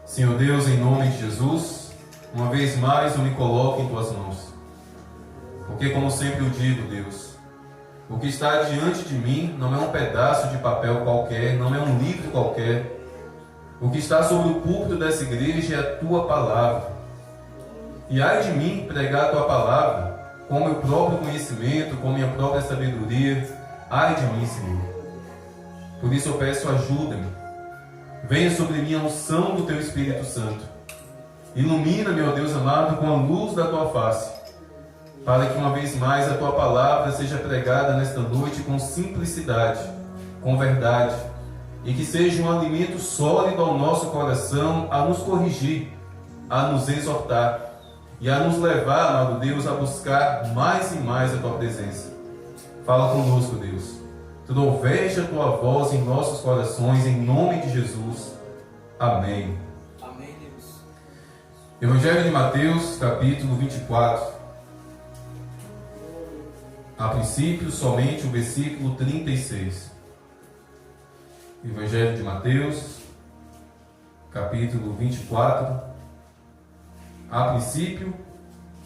Senhor Deus, em nome de Jesus, uma vez mais eu me coloco em Tuas mãos. Porque, como sempre eu digo, Deus, o que está diante de mim não é um pedaço de papel qualquer, não é um livro qualquer. O que está sobre o púlpito dessa igreja é a Tua palavra. E ai de mim pregar a Tua palavra com o meu próprio conhecimento, com a minha própria sabedoria. Ai de mim, Senhor. Por isso eu peço, ajuda-me. Venha sobre mim a unção do Teu Espírito Santo. Ilumina-me, ó Deus amado, com a luz da Tua face, para que uma vez mais a Tua palavra seja pregada nesta noite com simplicidade, com verdade, e que seja um alimento sólido ao nosso coração, a nos corrigir, a nos exortar e a nos levar, amado Deus, a buscar mais e mais a Tua presença. Fala conosco, Deus. Troveja a Tua voz em nossos corações, em nome de Jesus. Amém. Amém, Deus. Evangelho de Mateus, capítulo 24. A princípio, somente o versículo 36. Evangelho de Mateus, capítulo 24. A princípio,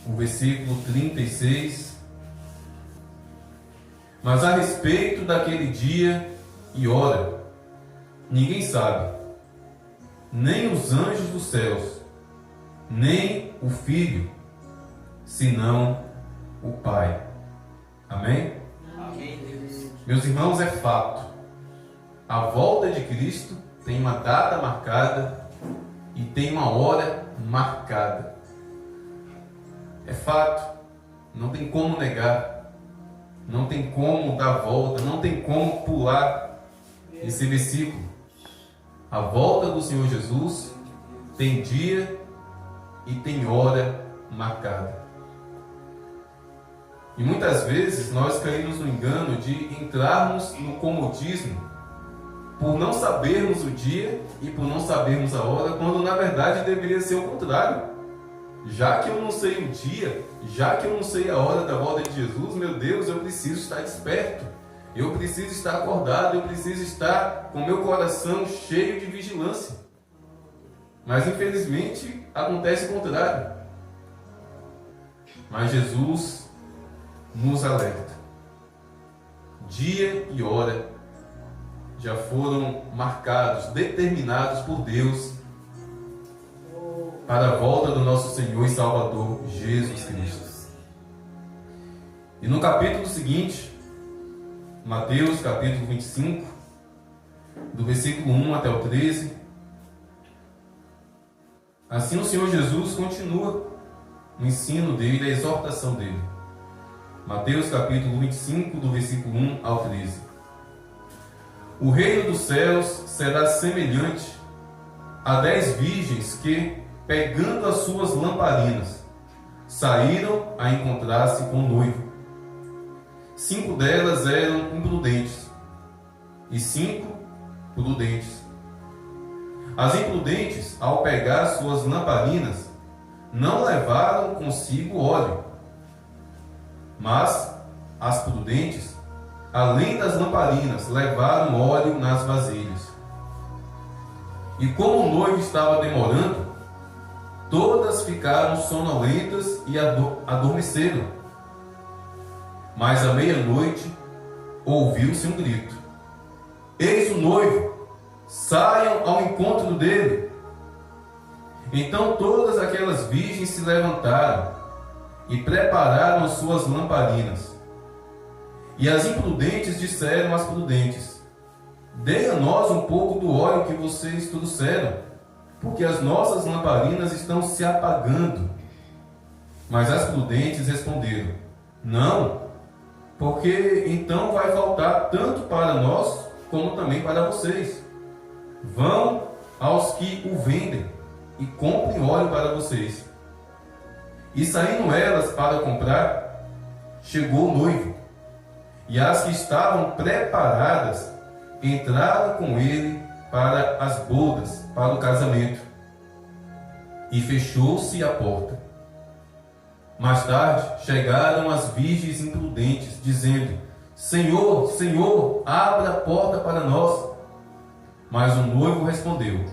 o versículo 36. Mas a respeito daquele dia e hora, ninguém sabe, nem os anjos dos céus, nem o Filho, senão o Pai. Amém? Amém, Deus. Meus irmãos, é fato. A volta de Cristo tem uma data marcada e tem uma hora marcada. É fato. Não tem como negar. Não tem como dar volta. Não tem como pular esse versículo. A volta do Senhor Jesus tem dia e tem hora marcada. E muitas vezes nós caímos no engano de entrarmos no comodismo por não sabermos o dia e por não sabermos a hora, quando na verdade deveria ser o contrário. Já que eu não sei o dia, já que eu não sei a hora da volta de Jesus, meu Deus, eu preciso estar desperto, eu preciso estar acordado, eu preciso estar com meu coração cheio de vigilância. Mas infelizmente acontece o contrário. Mas Jesus nos alerta. Dia e hora já foram marcados, determinados por Deus para a volta do nosso Senhor e Salvador Jesus Cristo. E no capítulo seguinte, Mateus capítulo 25, do versículo 1 até o 13, assim o Senhor Jesus continua no ensino dele, da exortação dele. Mateus capítulo 25, do versículo 1 ao 13. O reino dos céus será semelhante a 10 virgens que, pegando as suas lamparinas, saíram a encontrar-se com o noivo. 5 delas eram imprudentes e 5 prudentes. As imprudentes, ao pegar suas lamparinas, não levaram consigo óleo, mas as prudentes, além das lamparinas, levaram óleo nas vasilhas. E como o noivo estava demorando, todas ficaram sonolentas e adormeceram. Mas à meia-noite ouviu-se um grito: eis o noivo, saiam ao encontro dele. Então todas aquelas virgens se levantaram e prepararam as suas lamparinas. E as imprudentes disseram às prudentes: dê a nós um pouco do óleo que vocês trouxeram, porque as nossas lamparinas estão se apagando. Mas as prudentes responderam: não, porque então vai faltar tanto para nós como também para vocês. Vão aos que o vendem e comprem óleo para vocês. E saindo elas para comprar, chegou o noivo, e as que estavam preparadas entraram com ele para as bodas, para o casamento. E fechou-se a porta. Mais tarde chegaram as virgens imprudentes, dizendo: Senhor, Senhor, abra a porta para nós. Mas o noivo respondeu: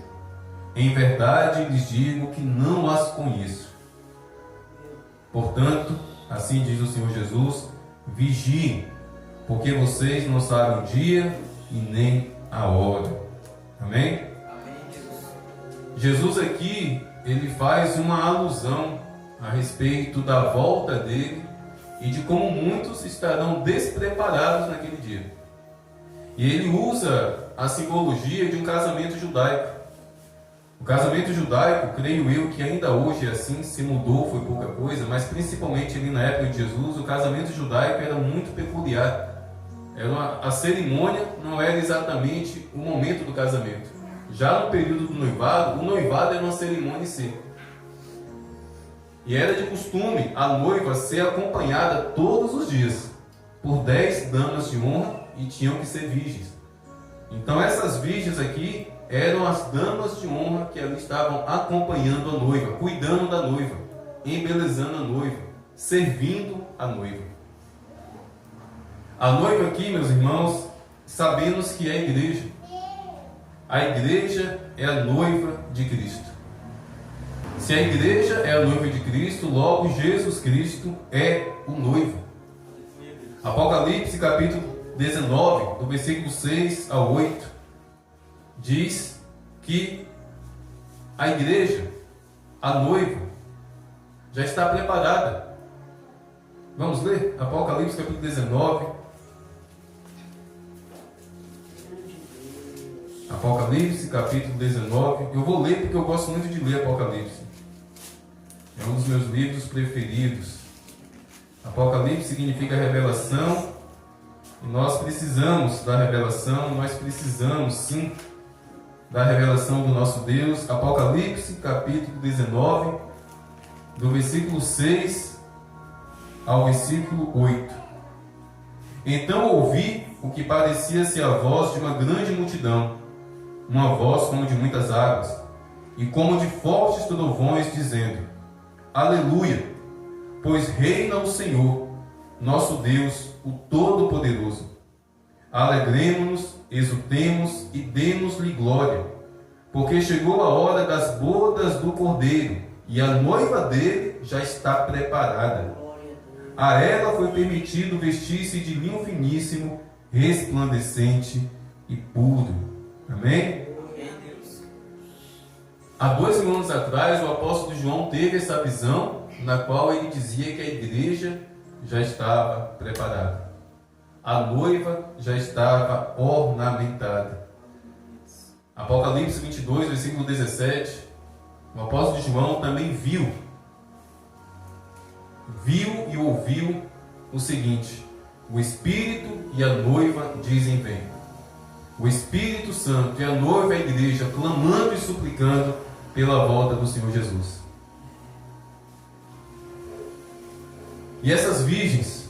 Em verdade lhes digo que não as conheço. Portanto, assim diz o Senhor Jesus, vigiem, porque vocês não sabem o dia e nem a hora. Amém? Jesus aqui, ele faz uma alusão a respeito da volta dele e de como muitos estarão despreparados naquele dia. E ele usa a simbologia de um casamento judaico. O casamento judaico, creio eu que ainda hoje é assim, se mudou, foi pouca coisa, mas principalmente ali na época de Jesus, o casamento judaico era muito peculiar. A cerimônia não era exatamente o momento do casamento. Já no período do noivado, o noivado era uma cerimônia em si. E era de costume a noiva ser acompanhada todos os dias por 10 damas de honra e tinham que ser virgens. Então essas virgens aqui eram as damas de honra que ali estavam acompanhando a noiva, cuidando da noiva, embelezando a noiva, servindo a noiva. A noiva aqui, meus irmãos, sabemos que é a igreja. A igreja é a noiva de Cristo. Se a igreja é a noiva de Cristo, logo Jesus Cristo é o noivo. Apocalipse capítulo 19, do versículo 6 ao 8, diz que a igreja, a noiva, já está preparada. Vamos ler? Apocalipse capítulo 19. Apocalipse capítulo 19. Eu vou ler porque eu gosto muito de ler Apocalipse. É um dos meus livros preferidos. Apocalipse significa revelação. E nós precisamos da revelação. Nós precisamos sim da revelação do nosso Deus. Apocalipse capítulo 19, do versículo 6 ao versículo 8. Então ouvi o que parecia ser a voz de uma grande multidão, uma voz como de muitas águas, e como de fortes trovões, dizendo: Aleluia! Pois reina o Senhor, nosso Deus, o Todo-Poderoso. Alegremo-nos, exultemos e demos-lhe glória, porque chegou a hora das bodas do Cordeiro, e a noiva dele já está preparada. A ela foi permitido vestir-se de linho finíssimo, resplandecente e puro. Amém? Há 2.000 anos atrás, o apóstolo João teve essa visão, na qual ele dizia que a igreja já estava preparada. A noiva já estava ornamentada. Apocalipse 22, versículo 17, o apóstolo João também viu e ouviu o seguinte: o Espírito e a noiva dizem vem. O Espírito Santo e a noiva, a igreja, clamando e suplicando pela volta do Senhor Jesus. E essas virgens,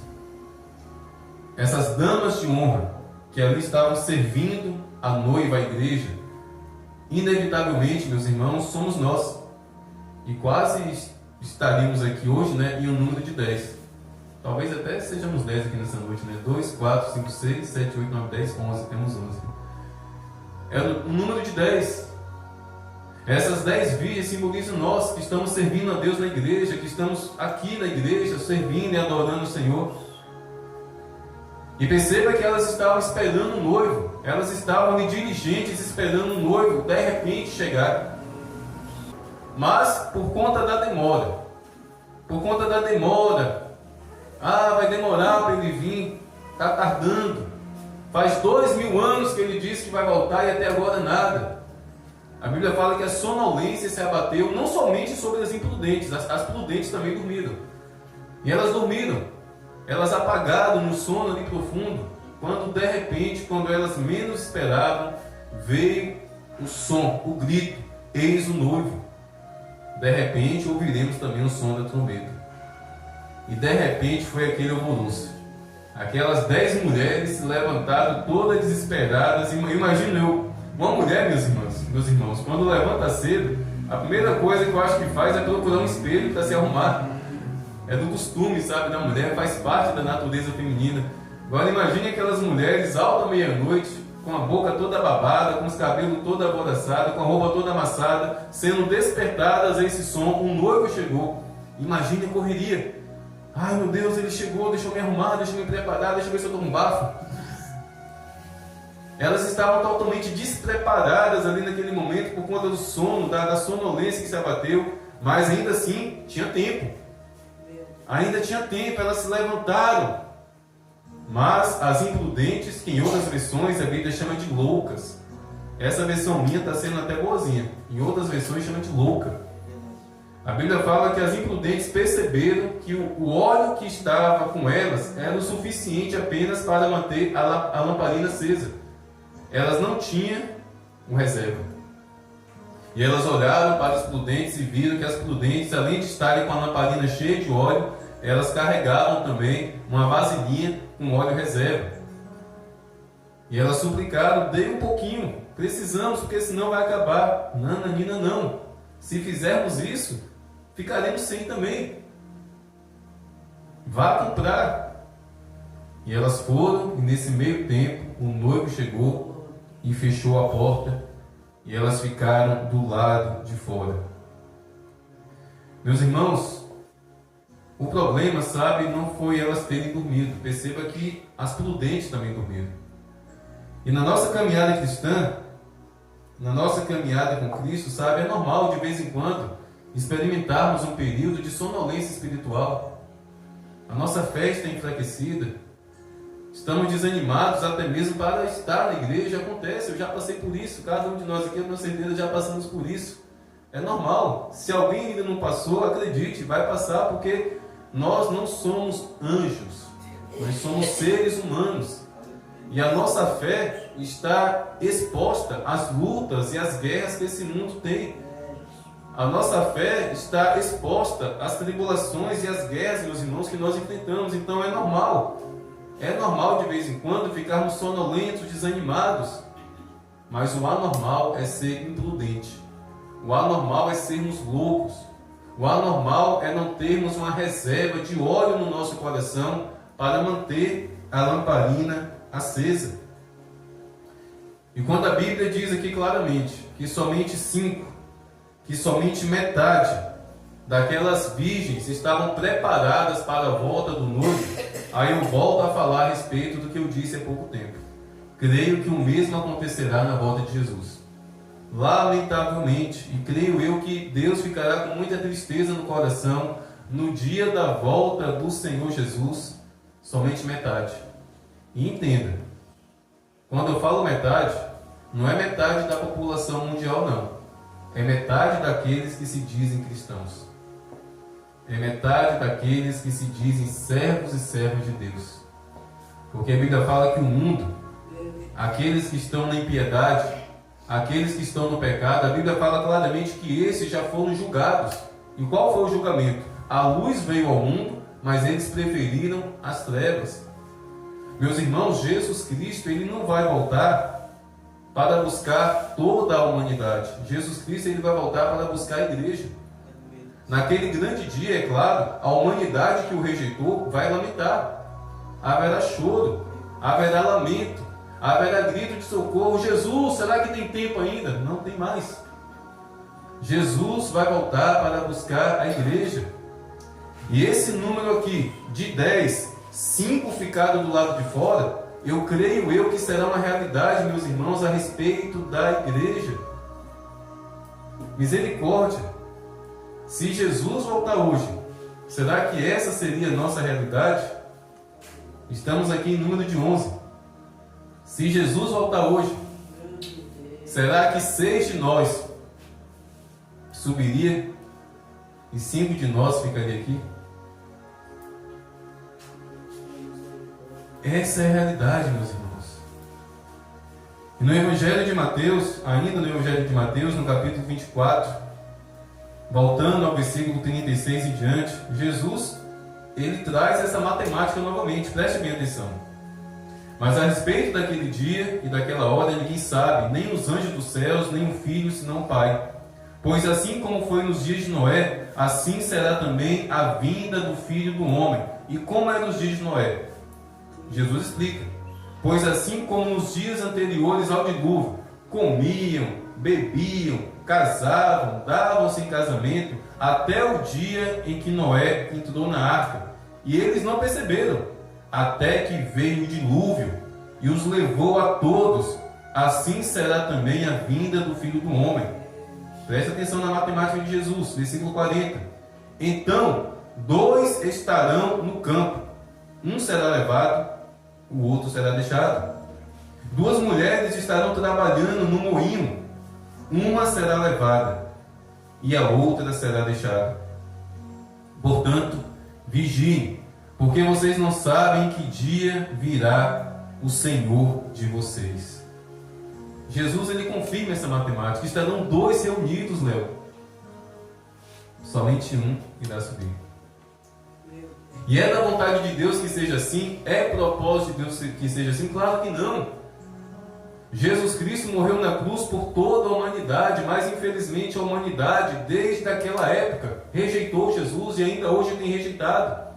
essas damas de honra, que ali estavam servindo a noiva, a igreja, inevitavelmente, meus irmãos, somos nós. E quase estaríamos aqui hoje, em um número de 10. Talvez até sejamos 10 aqui nessa noite, 2, 4, 5, 6, 7, 8, 9, 10, 11, temos 11. É um número de 10. Essas 10 virgens simbolizam nós que estamos servindo a Deus na igreja, que estamos aqui na igreja, servindo e adorando o Senhor. E perceba que elas estavam esperando o noivo, elas estavam ali diligentes, esperando o noivo, de repente chegar. Mas por conta da demora, vai demorar para ele vir, está tardando. Faz 2.000 anos que ele disse que vai voltar e até agora nada. A Bíblia fala que a sonolência se abateu não somente sobre as imprudentes, as prudentes também dormiram. E elas dormiram, elas apagaram no sono ali profundo, quando de repente, quando elas menos esperavam, veio o som, o grito: eis o noivo. De repente ouviremos também o som da trombeta. E de repente foi aquele alvoroço. Aquelas 10 mulheres se levantaram todas desesperadas. Imagino eu, uma mulher, meus irmãos, quando levanta cedo, a primeira coisa que eu acho que faz é procurar um espelho para se arrumar. É do costume, sabe, da mulher, faz parte da natureza feminina. Agora imagine aquelas mulheres alta meia-noite, com a boca toda babada, com os cabelos todos alvoroçados, com a roupa toda amassada, sendo despertadas a esse som, um noivo chegou. Imagine a correria. Ai meu Deus, ele chegou, deixa eu me arrumar, deixa eu me preparar, deixa eu ver se eu dou um bafo. Elas estavam totalmente despreparadas ali naquele momento por conta do sono, da sonolência que se abateu, mas ainda assim tinha tempo. Ainda tinha tempo, elas se levantaram. Mas as imprudentes, que em outras versões a Bíblia chama de loucas. Essa versão minha está sendo até boazinha. Em outras versões chama de louca. A Bíblia fala que as imprudentes perceberam que o óleo que estava com elas era o suficiente apenas para manter a lamparina acesa. Elas não tinham um reserva. E elas olharam para os prudentes e viram que as prudentes, além de estarem com a lamparina cheia de óleo, elas carregavam também uma vasilhinha com óleo reserva. E elas suplicaram: dê um pouquinho, precisamos, porque senão vai acabar. Não, Nanina, não. Se fizermos isso, ficaremos sem também. Vá comprar. E elas foram, e nesse meio tempo, o noivo chegou e fechou a porta, e elas ficaram do lado de fora. Meus irmãos, o problema, sabe, não foi elas terem dormido. Perceba que as prudentes também dormiram. E na nossa caminhada cristã, na nossa caminhada com Cristo, sabe, é normal de vez em quando experimentarmos um período de sonolência espiritual. A nossa fé está enfraquecida. Estamos desanimados até mesmo para estar na igreja. Acontece, eu já passei por isso. Cada um de nós aqui, com certeza, já passamos por isso. É normal. Se alguém ainda não passou, acredite, vai passar, porque nós não somos anjos, nós somos seres humanos, e a nossa fé está exposta às lutas e às guerras que esse mundo tem. A nossa fé está exposta às tribulações e às guerras, meus irmãos, que nós enfrentamos. Então é normal de vez em quando ficarmos sonolentos, desanimados, mas o anormal é ser imprudente, o anormal é sermos loucos. O anormal é não termos uma reserva de óleo no nosso coração para manter a lamparina acesa. E quando a Bíblia diz aqui claramente que somente metade daquelas virgens estavam preparadas para a volta do noivo, aí eu volto a falar a respeito do que eu disse há pouco tempo. Creio que o mesmo acontecerá na volta de Jesus. Lamentavelmente, e creio eu que Deus ficará com muita tristeza no coração no dia da volta do Senhor Jesus, somente metade. E entenda, quando eu falo metade, não é metade da população mundial, não. É metade daqueles que se dizem cristãos. É metade daqueles que se dizem servos e servas de Deus. Porque a Bíblia fala que o mundo, aqueles que estão na impiedade, aqueles que estão no pecado, a Bíblia fala claramente que esses já foram julgados. E qual foi o julgamento? A luz veio ao mundo, mas eles preferiram as trevas. Meus irmãos, Jesus Cristo, ele não vai voltar para buscar toda a humanidade. Jesus Cristo, ele vai voltar para buscar a igreja. Naquele grande dia, é claro, a humanidade que o rejeitou vai lamentar. Haverá choro, haverá lamento, haverá grito de socorro. Jesus, será que tem tempo ainda? Não tem mais. Jesus vai voltar para buscar a igreja. E esse número aqui, de 10, 5 ficaram do lado de fora, eu creio que será uma realidade, meus irmãos, a respeito da igreja. Misericórdia. Se Jesus voltar hoje, será que essa seria a nossa realidade? Estamos aqui em número de 11. Se Jesus voltar hoje, será que 6 de nós subiria e 5 de nós ficaria aqui? Essa é a realidade, meus irmãos. E no Evangelho de Mateus, ainda no Evangelho de Mateus, no capítulo 24, voltando ao versículo 36 em diante, Jesus, ele traz essa matemática novamente, preste bem atenção. Mas a respeito daquele dia e daquela hora, ninguém sabe, nem os anjos dos céus, nem o Filho, senão o Pai. Pois assim como foi nos dias de Noé, assim será também a vinda do Filho do Homem. E como é nos dias de Noé? Jesus explica. Pois assim como nos dias anteriores ao dilúvio, comiam, bebiam, casavam, davam-se em casamento, até o dia em que Noé entrou na arca. E eles não perceberam, até que veio o dilúvio e os levou a todos. Assim será também a vinda do Filho do Homem. Presta atenção na matemática de Jesus, versículo 40. Então, 2 estarão no campo, um será levado, o outro será deixado. 2 mulheres estarão trabalhando no moinho, uma será levada e a outra será deixada. Portanto, vigiem, porque vocês não sabem que dia virá o Senhor de vocês. Jesus, ele confirma essa matemática. Estarão 2 reunidos, Léo. Somente um irá subir. E é da vontade de Deus que seja assim? É propósito de Deus que seja assim? Claro que não. Jesus Cristo morreu na cruz por toda a humanidade, mas infelizmente a humanidade, desde aquela época, rejeitou Jesus e ainda hoje tem rejeitado.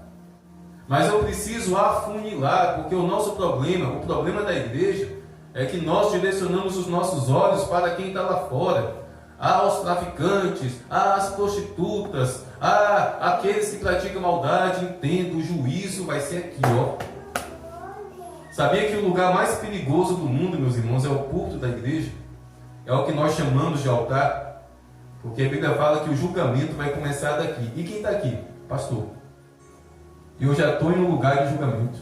Mas eu preciso afunilar, porque o nosso problema, o problema da igreja, é que nós direcionamos os nossos olhos para quem está lá fora. Aos traficantes, às prostitutas, àqueles que praticam maldade. Entenda, o juízo vai ser aqui, ó. Sabia que o lugar mais perigoso do mundo, meus irmãos, é o púlpito da igreja? É o que nós chamamos de altar. Porque a Bíblia fala que o julgamento vai começar daqui. E quem está aqui? Pastor. Eu já estou em um lugar de julgamento.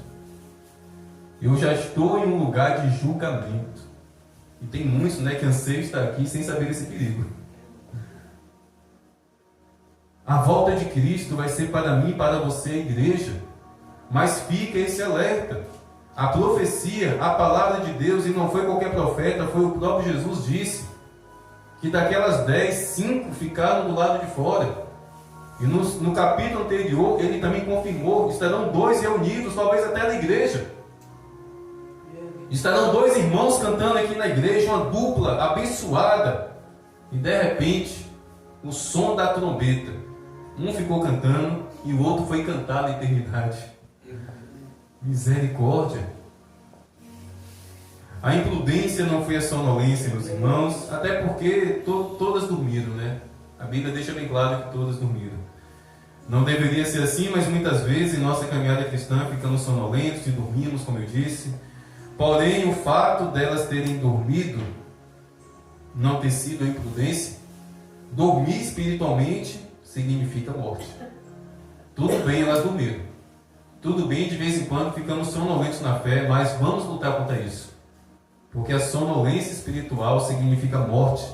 Eu já estou em um lugar de julgamento. E tem muitos, né, que anseiam estar aqui sem saber esse perigo. A volta de Cristo vai ser para mim, para você, a igreja. Mas fica esse alerta. A profecia, a palavra de Deus, e não foi qualquer profeta, foi o próprio Jesus disse, que daquelas 10, 5 ficaram do lado de fora. E no capítulo anterior, ele também confirmou, estarão 2 reunidos, talvez até na igreja. Estarão 2 irmãos cantando aqui na igreja, uma dupla abençoada. E de repente, o som da trombeta. Um ficou cantando e o outro foi cantar na eternidade. Misericórdia. A imprudência não foi a sonolência, meus irmãos, até porque todas dormiram, né? A Bíblia deixa bem claro que todas dormiram. Não deveria ser assim, mas muitas vezes em nossa caminhada cristã ficamos sonolentos e dormimos, como eu disse. Porém, o fato delas terem dormido não ter sido a imprudência. Dormir espiritualmente significa morte. Tudo bem, elas dormiram. Tudo bem, de vez em quando ficamos sonolentos na fé, mas vamos lutar contra isso. Porque a sonolência espiritual significa morte.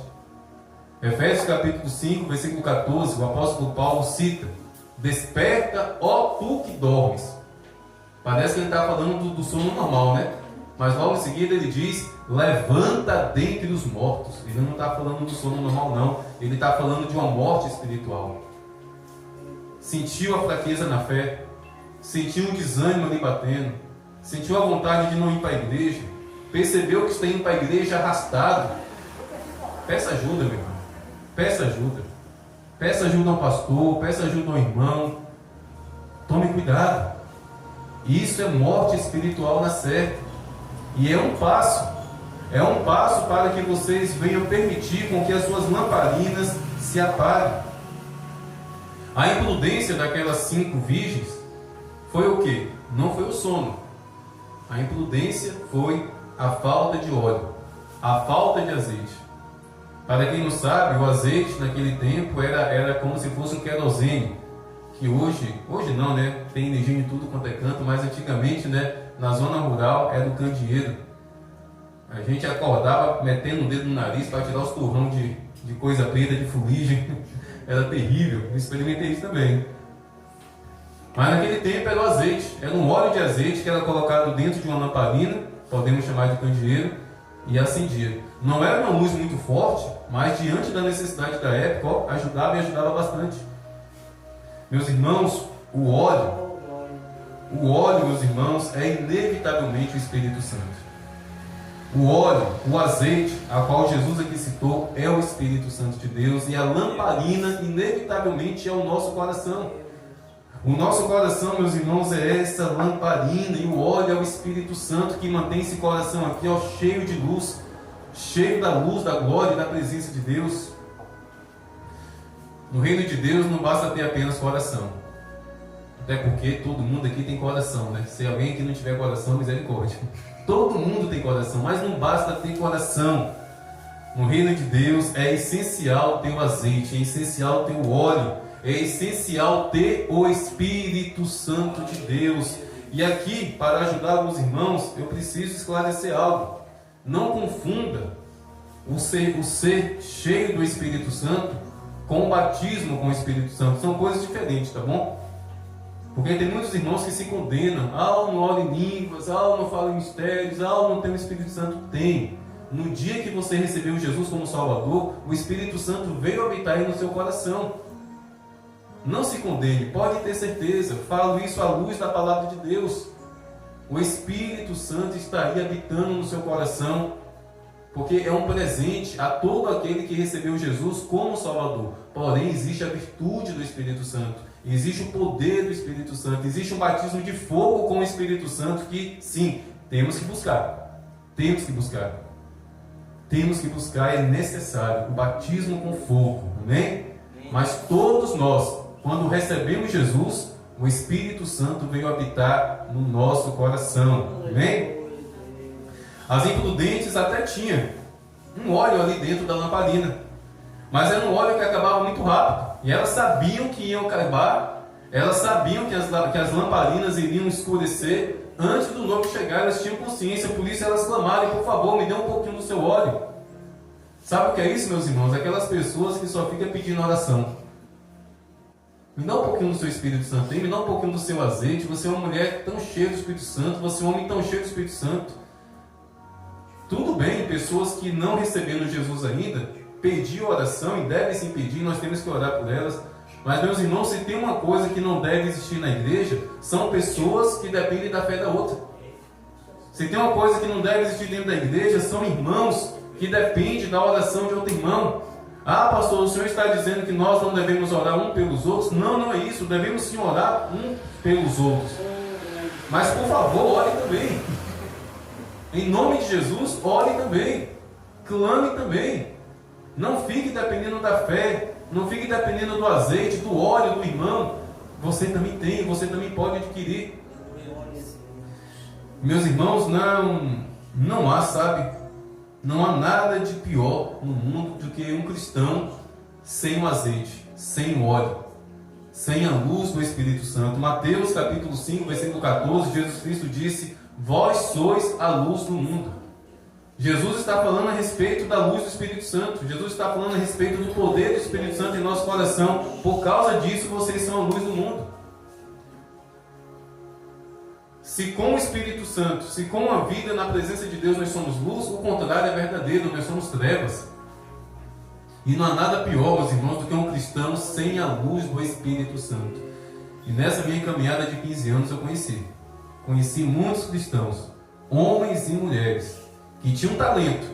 Efésios capítulo 5, versículo 14, o apóstolo Paulo cita: desperta, ó tu que dormes. Parece que ele está falando do sono normal, né? Mas logo em seguida ele diz: levanta dentre os mortos. Ele não está falando do sono normal, não. Ele está falando de uma morte espiritual. Sentiu a fraqueza na fé, sentiu um desânimo ali batendo, sentiu a vontade de não ir para a igreja, percebeu que está indo para a igreja arrastado. Peça ajuda, meu irmão. Peça ajuda. Peça ajuda ao pastor, peça ajuda ao irmão. Tome cuidado. Isso é morte espiritual na certa. E é um passo para que vocês venham permitir com que as suas lamparinas se apaguem. A imprudência daquelas 5 virgens foi o quê? Não foi o sono. A imprudência foi a falta de óleo, a falta de azeite. Para quem não sabe, o azeite naquele tempo era como se fosse um querosene, que hoje não, né? Tem energia em tudo quanto é canto, mas antigamente, né, na zona rural era o candeeiro. A gente acordava metendo o dedo no nariz para tirar os turrão de coisa preta, de fuligem. Era terrível, eu experimentei isso também. Mas naquele tempo era o azeite, era um óleo de azeite que era colocado dentro de uma lamparina, podemos chamar de candeeiro, e acendia. Não era uma luz muito forte, mas diante da necessidade da época, ajudava e ajudava bastante. Meus irmãos, o óleo, meus irmãos, é inevitavelmente o Espírito Santo. O óleo, o azeite, a qual Jesus aqui citou, é o Espírito Santo de Deus, e a lamparina, inevitavelmente, é o nosso coração. O nosso coração, meus irmãos, é essa lamparina, e o óleo é o Espírito Santo que mantém esse coração aqui, ó, cheio de luz, cheio da luz, da glória e da presença de Deus. No reino de Deus não basta ter apenas coração, até porque todo mundo aqui tem coração, né? Se alguém aqui não tiver coração, misericórdia. Todo mundo tem coração, mas não basta ter coração. No reino de Deus é essencial ter o azeite, é essencial ter o óleo, é essencial ter o Espírito Santo de Deus. E aqui, para ajudar alguns irmãos, eu preciso esclarecer algo. Não confunda o ser cheio do Espírito Santo com o batismo com o Espírito Santo. São coisas diferentes, tá bom? Porque tem muitos irmãos que se condenam. Eu não oro em línguas, eu não falo em mistérios, eu não tenho o Espírito Santo. Tem. No dia que você recebeu Jesus como Salvador, o Espírito Santo veio habitar aí no seu coração. Não se condene, pode ter certeza. Falo isso à luz da palavra de Deus. O Espírito Santo está aí habitando no seu coração, porque é um presente a todo aquele que recebeu Jesus como Salvador. Porém, existe a virtude do Espírito Santo, existe o poder do Espírito Santo, existe um batismo de fogo com o Espírito Santo que, sim, temos que buscar. Temos que buscar. Temos que buscar, é necessário, o batismo com fogo, amém? Mas todos nós, quando recebemos Jesus, o Espírito Santo veio habitar no nosso coração, amém? As imprudentes até tinham um óleo ali dentro da lamparina, mas era um óleo que acabava muito rápido, e elas sabiam que iam acabar, elas sabiam que as lamparinas iriam escurecer antes do noivo chegar. Elas tinham consciência, por isso elas clamaram: por favor, me dê um pouquinho do seu óleo. Sabe o que é isso, meus irmãos? Aquelas pessoas que só ficam pedindo oração. Me dá um pouquinho do seu Espírito Santo, me dá um pouquinho do seu azeite. Você é uma mulher tão cheia do Espírito Santo, você é um homem tão cheio do Espírito Santo. Tudo bem, pessoas que não receberam Jesus ainda, pediam oração e devem se pedir, nós temos que orar por elas. Mas, meus irmãos, se tem uma coisa que não deve existir na igreja, são pessoas que dependem da fé da outra. Se tem uma coisa que não deve existir dentro da igreja, são irmãos que dependem da oração de outro irmão. Ah, pastor, o senhor está dizendo que nós não devemos orar um pelos outros? Não, não é isso. Devemos sim orar um pelos outros. Mas, por favor, ore também. Em nome de Jesus, ore também. Clame também. Não fique dependendo da fé. Não fique dependendo do azeite, do óleo do irmão. Você também tem, você também pode adquirir. Meus irmãos, não há, sabe? Não há nada de pior no mundo do que um cristão sem o azeite, sem o óleo, sem a luz do Espírito Santo. Mateus capítulo 5, versículo 14, Jesus Cristo disse: vós sois a luz do mundo. Jesus está falando a respeito da luz do Espírito Santo. Jesus está falando a respeito do poder do Espírito Santo em nosso coração. Por causa disso, vocês são a luz do mundo. Se com o Espírito Santo, se com a vida na presença de Deus nós somos luz, o contrário é verdadeiro, nós somos trevas. E não há nada pior, meus irmãos, do que um cristão sem a luz do Espírito Santo. E nessa minha caminhada de 15 anos eu conheci muitos cristãos, homens e mulheres, que tinham talento,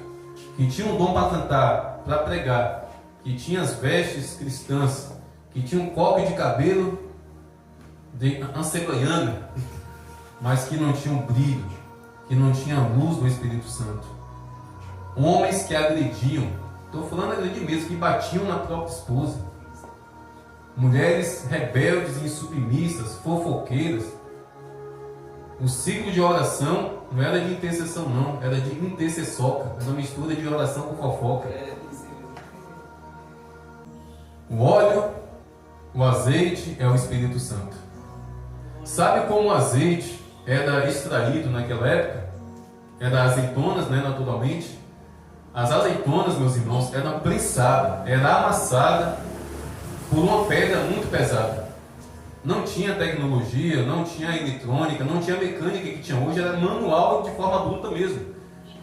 que tinham dom para cantar, para pregar, que tinham as vestes cristãs, que tinham um coque de cabelo de ansegaiana, mas que não tinham brilho, que não tinham luz do Espírito Santo. Homens que agrediam, estou falando agredir mesmo, que batiam na própria esposa. Mulheres rebeldes e insubmissas, fofoqueiras. O ciclo de oração não era de intercessão não, era de intercessoca, era uma mistura de oração com fofoca. O óleo, o azeite é o Espírito Santo. Sabe como o azeite era extraído naquela época? Era azeitonas, né, naturalmente. As azeitonas, meus irmãos, eram prensadas, era amassada por uma pedra muito pesada. Não tinha tecnologia, não tinha eletrônica, não tinha mecânica que tinha hoje, era manual de forma bruta mesmo.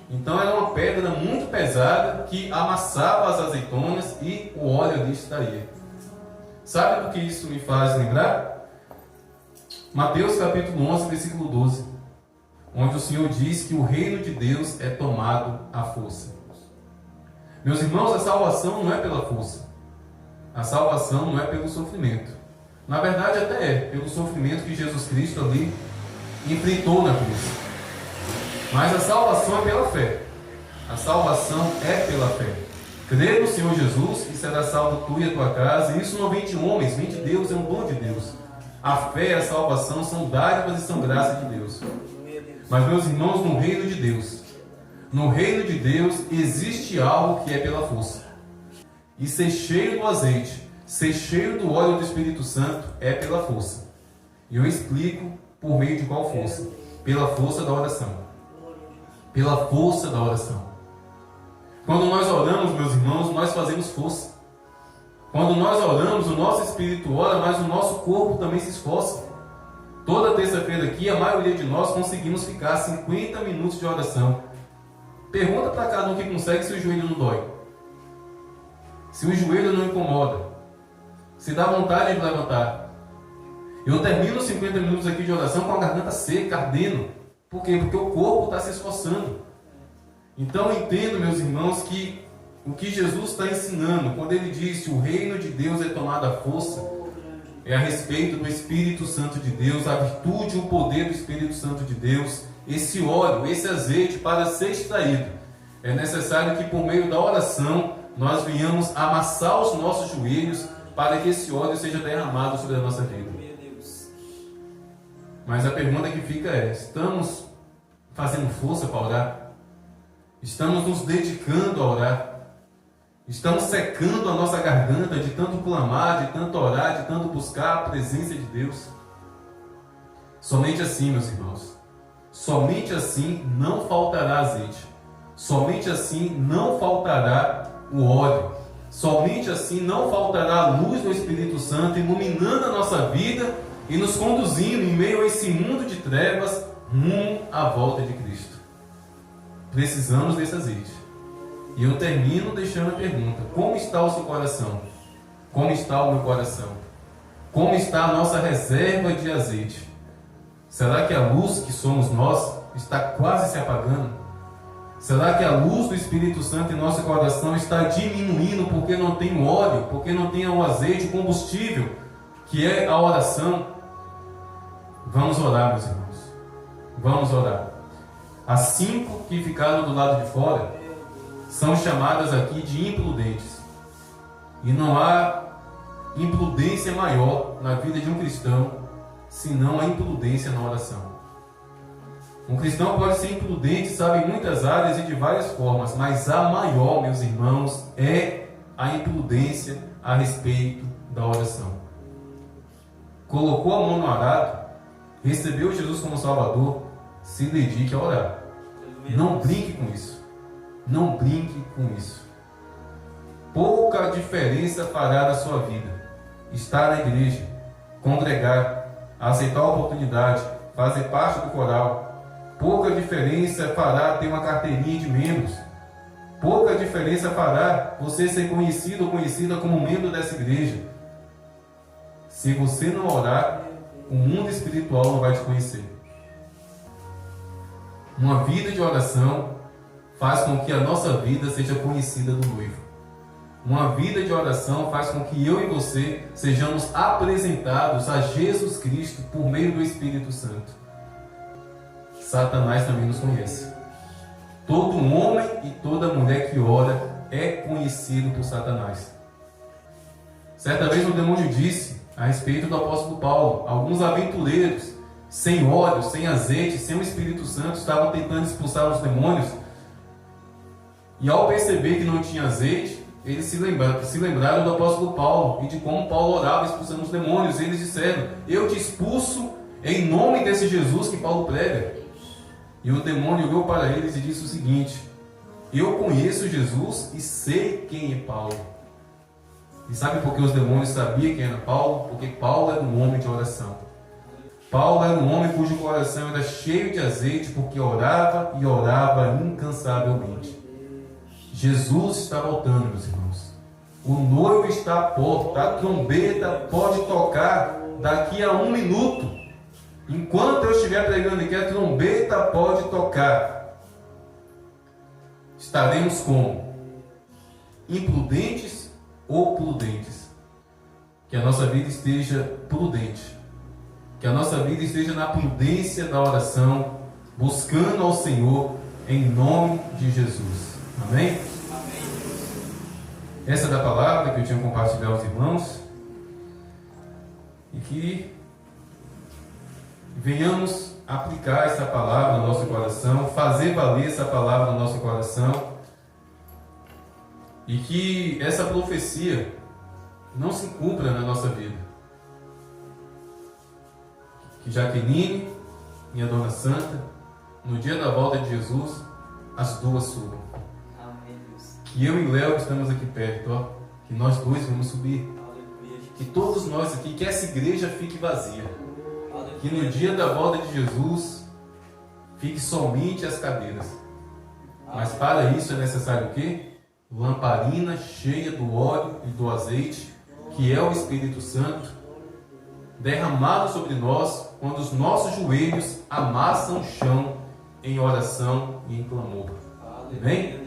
Então era uma pedra muito pesada que amassava as azeitonas e o óleo ali estaria. Sabe do que isso me faz lembrar? Mateus capítulo 11, versículo 12, onde o Senhor diz que o reino de Deus é tomado à força. Meus irmãos, a salvação não é pela força, a salvação não é pelo sofrimento, Na verdade até é, pelo sofrimento que Jesus Cristo ali enfrentou na cruz. Mas a salvação é pela fé. A salvação é pela fé. Crê no Senhor Jesus e será salvo tu e a tua casa. E isso não vem de homens, vem de Deus, é um dom de Deus. A fé e a salvação são dádivas e são graça de Deus. Mas, meus irmãos, no reino de Deus, existe algo que é pela força. E ser cheio do azeite, ser cheio do óleo do Espírito Santo é pela força. E eu explico por meio de qual força? Pela força da oração. Pela força da oração. Quando nós oramos, meus irmãos, nós fazemos força. Quando nós oramos, o nosso espírito ora, mas o nosso corpo também se esforça. Toda terça-feira aqui, a maioria de nós conseguimos ficar 50 minutos de oração. Pergunta para cada um que consegue se o joelho não dói. Se o joelho não incomoda. Se dá vontade de levantar. Eu termino 50 minutos aqui de oração com a garganta seca, ardendo. Por quê? Porque o corpo está se esforçando. Então eu entendo, meus irmãos, que o que Jesus está ensinando, quando ele diz que o reino de Deus é tomado à força, é a respeito do Espírito Santo de Deus, a virtude e o poder do Espírito Santo de Deus, esse óleo, esse azeite, para ser extraído. É necessário que por meio da oração nós venhamos amassar os nossos joelhos para que esse óleo seja derramado sobre a nossa vida. Mas a pergunta que fica é: estamos fazendo força para orar? Estamos nos dedicando a orar? Estamos secando a nossa garganta de tanto clamar, de tanto orar, de tanto buscar a presença de Deus? Somente assim, meus irmãos, somente assim não faltará azeite, somente assim não faltará o óleo, somente assim não faltará a luz do Espírito Santo iluminando a nossa vida e nos conduzindo em meio a esse mundo de trevas rumo à volta de Cristo. Precisamos desse azeite. E eu termino deixando a pergunta: como está o seu coração? Como está o meu coração? Como está a nossa reserva de azeite? Será que a luz que somos nós está quase se apagando? Será que a luz do Espírito Santo em nosso coração está diminuindo porque não tem óleo, porque não tem o azeite, o combustível, que é a oração? Vamos orar, meus irmãos. Vamos orar. As 5 que ficaram do lado de fora são chamadas aqui de imprudentes. E não há imprudência maior na vida de um cristão senão a imprudência na oração. Um cristão pode ser imprudente, sabe, em muitas áreas e de várias formas, mas a maior, meus irmãos, é a imprudência a respeito da oração. Colocou a mão no arado, recebeu Jesus como Salvador, se dedique a orar. Não brinque com isso. Não brinque com isso. Pouca diferença fará na sua vida estar na igreja, congregar, aceitar a oportunidade, fazer parte do coral. Pouca diferença fará ter uma carteirinha de membros. Pouca diferença fará você ser conhecido ou conhecida como membro dessa igreja. Se você não orar, o mundo espiritual não vai te conhecer. Uma vida de oração faz com que a nossa vida seja conhecida do noivo. Uma vida de oração faz com que eu e você sejamos apresentados a Jesus Cristo por meio do Espírito Santo. Satanás também nos conhece. Todo homem e toda mulher que ora é conhecido por Satanás. Certa vez o demônio disse a respeito do apóstolo Paulo: alguns aventureiros, sem óleo, sem azeite, sem o Espírito Santo, estavam tentando expulsar os demônios. E ao perceber que não tinha azeite, eles se lembraram do apóstolo Paulo e de como Paulo orava expulsando os demônios. E eles disseram: eu te expulso em nome desse Jesus que Paulo prega. E o demônio olhou para eles e disse o seguinte: eu conheço Jesus e sei quem é Paulo. E sabe por que os demônios sabiam quem era Paulo? Porque Paulo era um homem de oração. Paulo era um homem cujo coração era cheio de azeite, porque orava e orava incansavelmente. Jesus está voltando, meus irmãos. O noivo está à porta. A trombeta pode tocar daqui a 1 minuto. Enquanto eu estiver pregando aqui, a trombeta pode tocar. Estaremos como? Imprudentes ou prudentes? que a nossa vida esteja prudente, que a nossa vida esteja na prudência da oração, buscando ao Senhor em nome de Jesus. Amém? Essa é da palavra que eu tinha compartilhado aos irmãos, e que venhamos aplicar essa palavra no nosso coração, fazer valer essa palavra no nosso coração, e que essa profecia não se cumpra na nossa vida. Que Jaqueline, minha Dona Santa, no dia da volta de Jesus, as duas subam. Amém, Deus. Que eu e Léo estamos aqui perto, ó, que nós dois vamos subir. Aleluia. Que todos nós aqui, que essa igreja fique vazia. Aleluia. Que no dia da volta de Jesus fique somente as cadeiras. Mas para isso é necessário o quê? Lamparina cheia do óleo e do azeite, que é o Espírito Santo, derramado sobre nós quando os nossos joelhos amassam o chão em oração e em clamor. Amém?